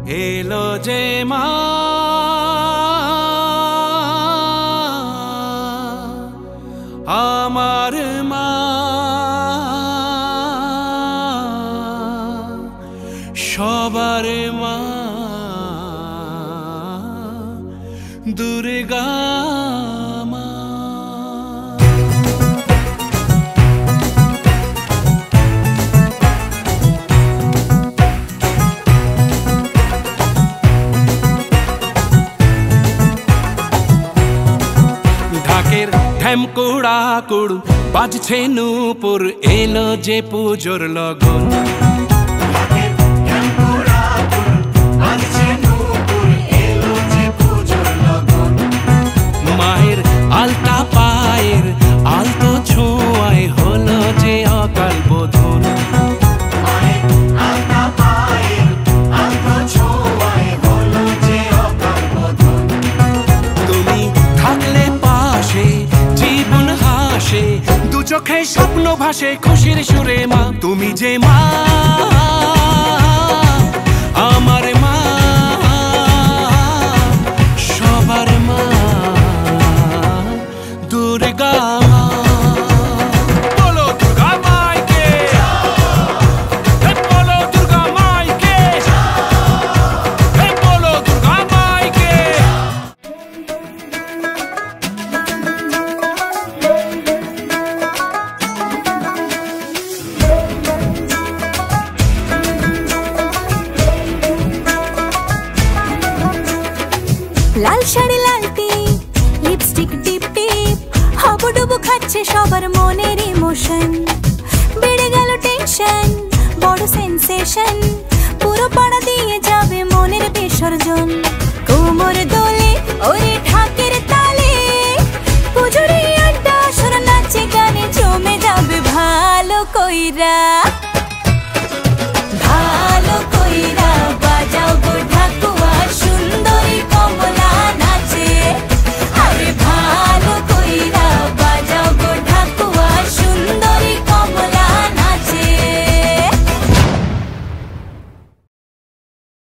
এলো যে মা আমার মা সবার মা দুর্গা মা। ঢাকের ঢ্যামকুড়া কুড় বাজছে নূপুর এলো যে পুজোর লগন। মায়ের আলতা পায়ের আলতো ছোঁয়ায় হলো যে অকাল বোধন। তুমি থাকলে পাশে জীবন হাসে দু চোখে স্বপ্ন ভাসে খুশির সুরে মা তুমি যে মা আমার মা সবার মা দুর্গা মা। বলো দুর্গা মাইকে বলো দুর্গা মাইকে বলো দুর্গা মাইকে। লাল শাড়ি লাল টিপ লিপস্টিক টিপ টিপ হাবুডুবু খাচ্ছে সবার মনের ইমোশন। বেড়ে গেল টেনশন বড় সেন্সেশন পুরো পাড়া দিয়ে যাবে মনের বিসর্জন। কোমর দোলে ওরে ঢাকের তালে পুজোরে আড্ডা সুর নাচে গানে জমে যাবে ভালো কইরা।